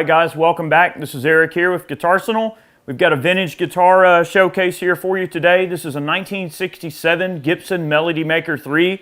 right, guys, welcome back. This is Eric here with Guitarsenal. We've got a vintage guitar showcase here for you today. This is a 1967 Gibson Melody Maker 3.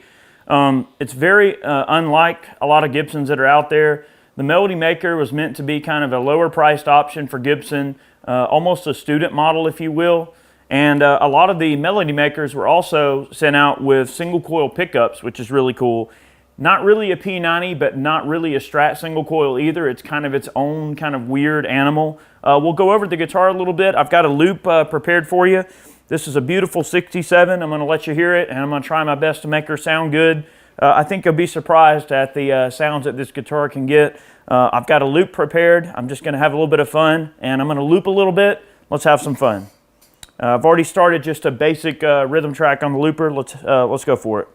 It's very unlike a lot of Gibsons that are out there. The Melody Maker was meant to be kind of a lower priced option for Gibson, almost a student model, if you will. And a lot of the Melody Makers were also sent out with single coil pickups, which is really cool. Not really a P90, but not really a Strat single coil either. It's kind of its own kind of weird animal. We'll go over the guitar a little bit. I've got a loop prepared for you. This is a beautiful 67. I'm going to let you hear it, and I'm going to try my best to make her sound good. I think you'll be surprised at the sounds that this guitar can get. I've got a loop prepared. I'm just going to have a little bit of fun, and I'm going to loop a little bit. Let's have some fun. I've already started just a basic rhythm track on the looper. Let's go for it.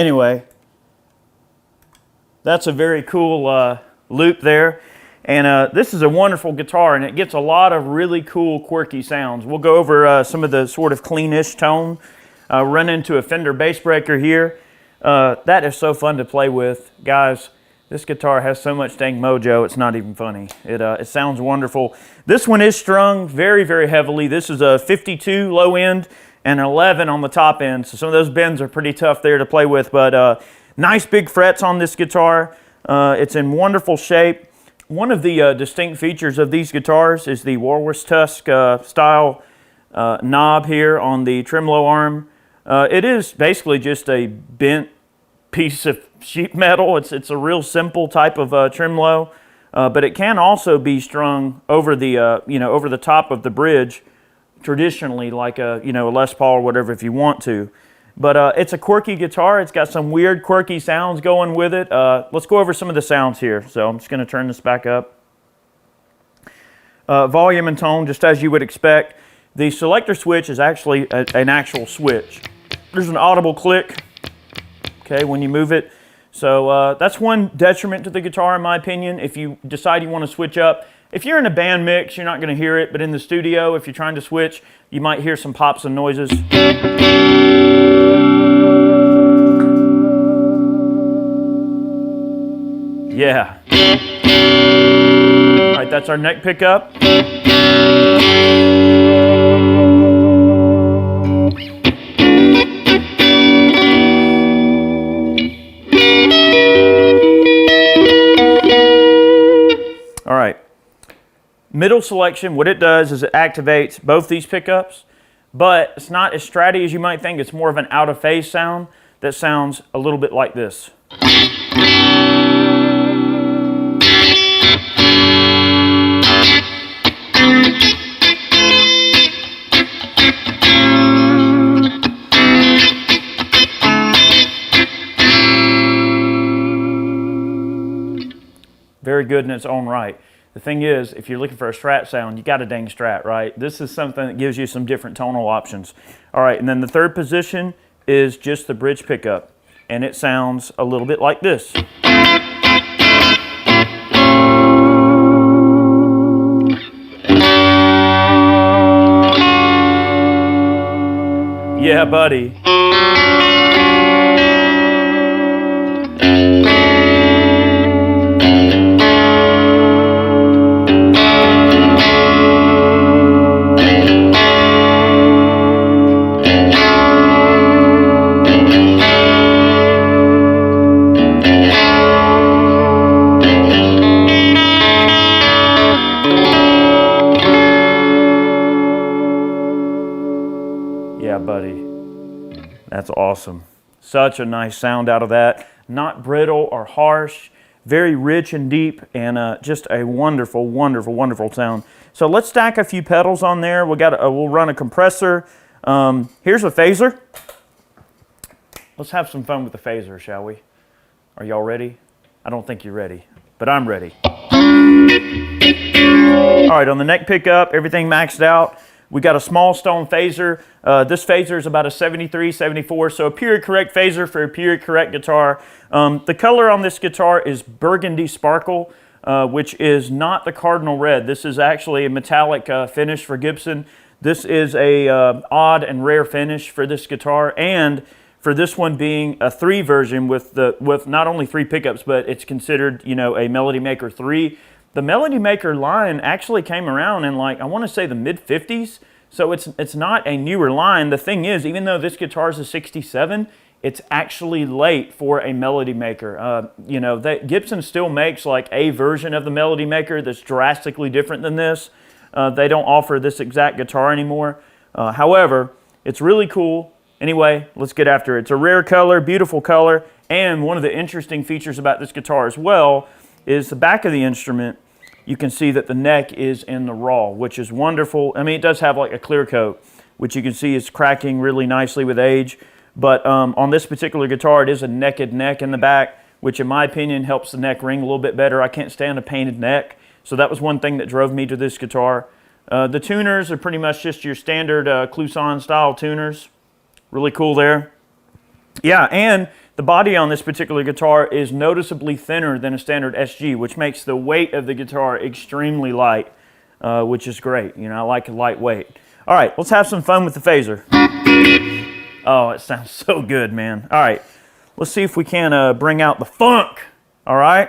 anyway, that's a very cool loop there. And this is a wonderful guitar, and it gets a lot of really cool, quirky sounds. We'll go over some of the sort of cleanish tone. Run into a Fender bass breaker here. That is so fun to play with. Guys, this guitar has so much dang mojo, it's not even funny. It sounds wonderful. This one is strung very, very heavily. This is a 52 low end and an 11 on the top end. So some of those bends are pretty tough there to play with, but nice big frets on this guitar. It's in wonderful shape. One of the distinct features of these guitars is the walrus tusk style knob here on the tremolo arm. It is basically just a bent piece of sheet metal. It's a real simple type of tremolo, but it can also be strung over the over the top of the bridge, traditionally like a a Les Paul or whatever if you want to. But it's a quirky guitar. It's got some weird, quirky sounds going with it. Let's go over some of the sounds here. So I'm just going to turn this back up. Volume and tone, just as you would expect. The selector switch is actually an actual switch. There's an audible click, okay, when you move it. So that's one detriment to the guitar, in my opinion. If you decide you want to switch up, if you're in a band mix, you're not going to hear it. But in the studio, if you're trying to switch, you might hear some pops and noises. Yeah. All right, that's our neck pickup. All right. Middle selection, what it does is it activates both these pickups, but it's not as stratty as you might think. It's more of an out of phase sound that sounds a little bit like this. Very good in its own right. The thing is, if you're looking for a Strat sound, you got a dang Strat, right? This is something that gives you some different tonal options. All right, and then the third position is just the bridge pickup, and it sounds a little bit like this. Yeah, buddy. Yeah, buddy. That's awesome. Such a nice sound out of that. Not brittle or harsh. Very rich and deep, and just a wonderful, wonderful, wonderful sound. So let's stack a few pedals on there. We'll run a compressor. Here's a phaser. Let's have some fun with the phaser, shall we? Are y'all ready? I don't think you're ready, but I'm ready. All right, on the neck pickup, everything maxed out. We got a small stone phaser. This phaser is about a 73, 74, so a period correct phaser for a period correct guitar. The color on this guitar is burgundy sparkle, which is not the cardinal red. This is actually a metallic finish for Gibson. This is a odd and rare finish for this guitar, and for this one being a 3 version with not only 3 pickups, but it's considered a Melody Maker 3. The Melody Maker line actually came around in I want to say the mid-50s, so it's not a newer line. The thing is, even though this guitar is a 67, it's actually late for a Melody Maker. Gibson still makes a version of the Melody Maker that's drastically different than this. They don't offer this exact guitar anymore. However, it's really cool. Anyway, let's get after it. It's a rare color, beautiful color, and one of the interesting features about this guitar as well is the back of the instrument. You can see that the neck is in the raw, which is wonderful. I mean, it does have a clear coat, which you can see is cracking really nicely with age. But on this particular guitar, it is a naked neck in the back, which in my opinion helps the neck ring a little bit better. I can't stand a painted neck, so that was one thing that drove me to this guitar. The tuners are pretty much just your standard Kluson style tuners. Really cool there. Yeah, and The body on this particular guitar is noticeably thinner than a standard SG, which makes the weight of the guitar extremely light, which is great. You know, I like lightweight. All right, let's have some fun with the phaser. Oh, it sounds so good, man. All right, let's see if we can bring out the funk. All right.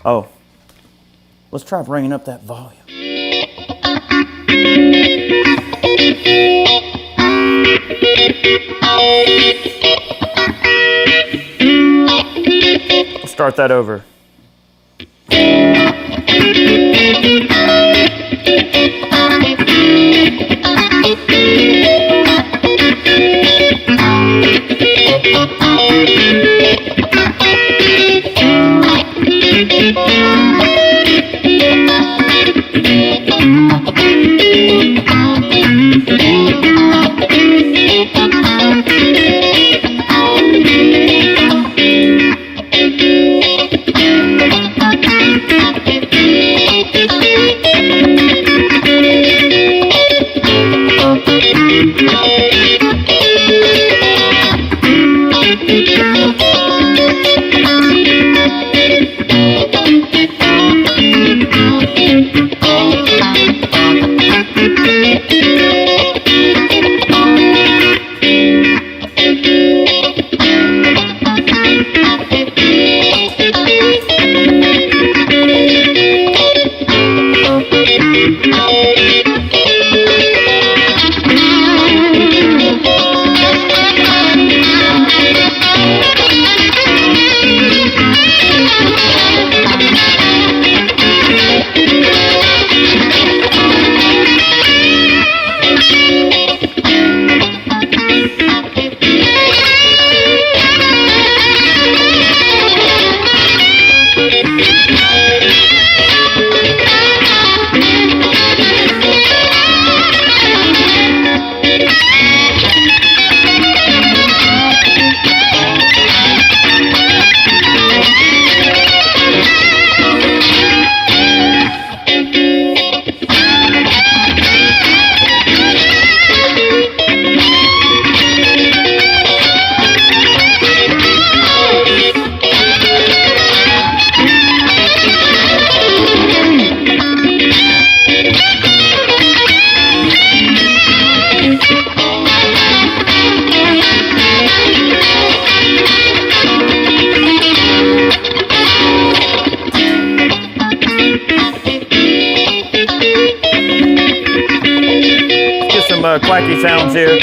Oh, let's try bringing up that volume. Let's start that over. Quacky sounds here.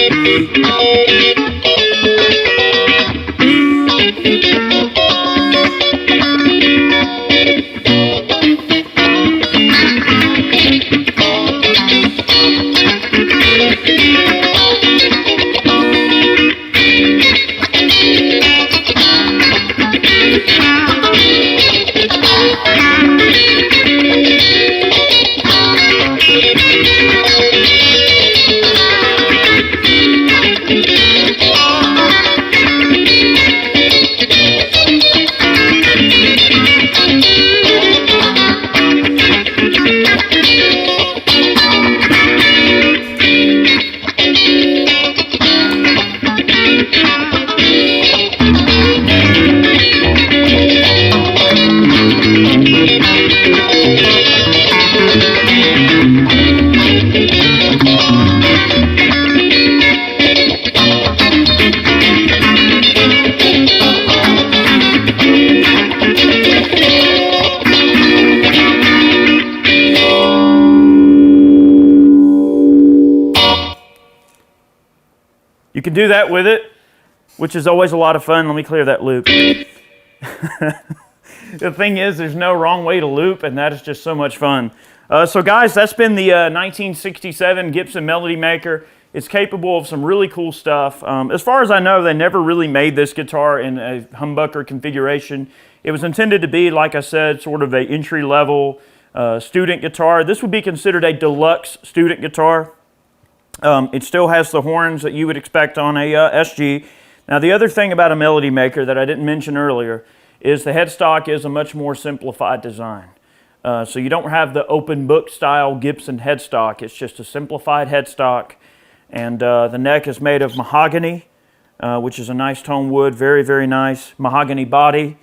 You can do that with it, which is always a lot of fun. Let me clear that loop. The thing is, there's no wrong way to loop, and that is just so much fun. So guys, that's been the 1967 Gibson Melody Maker. It's capable of some really cool stuff. As far as I know, they never really made this guitar in a humbucker configuration. It was intended to be, like I said, sort of an entry-level student guitar. This would be considered a deluxe student guitar. It still has the horns that you would expect on a SG. Now, the other thing about a Melody Maker that I didn't mention earlier is the headstock is a much more simplified design. So you don't have the open book style Gibson headstock. It's just a simplified headstock. And the neck is made of mahogany, which is a nice tone wood, very, very nice. Mahogany body.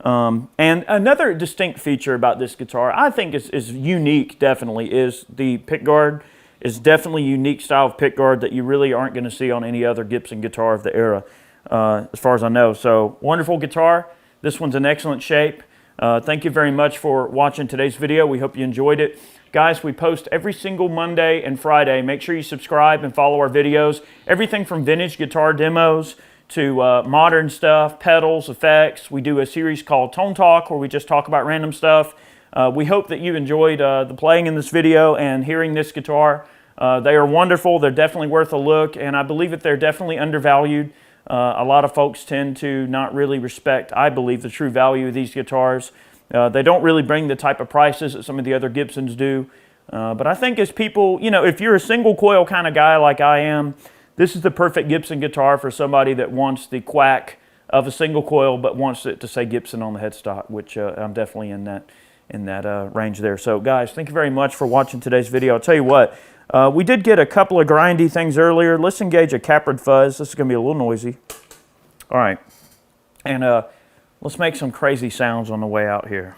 And another distinct feature about this guitar, I think is unique, definitely, is the pickguard. Is definitely a unique style of pickguard that you really aren't going to see on any other Gibson guitar of the era, as far as I know. So, wonderful guitar. This one's in excellent shape. Thank you very much for watching today's video. We hope you enjoyed it. Guys, we post every single Monday and Friday. Make sure you subscribe and follow our videos. Everything from vintage guitar demos to modern stuff, pedals, effects. We do a series called Tone Talk where we just talk about random stuff. We hope that you enjoyed the playing in this video and hearing this guitar. They are wonderful. They're definitely worth a look, and I believe that they're definitely undervalued. A lot of folks tend to not really respect, I believe, the true value of these guitars. They don't really bring the type of prices that some of the other Gibsons do. But I think as people, you know, if you're a single coil kind of guy like I am, this is the perfect Gibson guitar for somebody that wants the quack of a single coil but wants it to say Gibson on the headstock, which I'm definitely in that range there. So guys, thank you very much for watching today's video. I'll tell you what, we did get a couple of grindy things earlier. Let's engage a caprid fuzz. This is going to be a little noisy. All right, and let's make some crazy sounds on the way out here.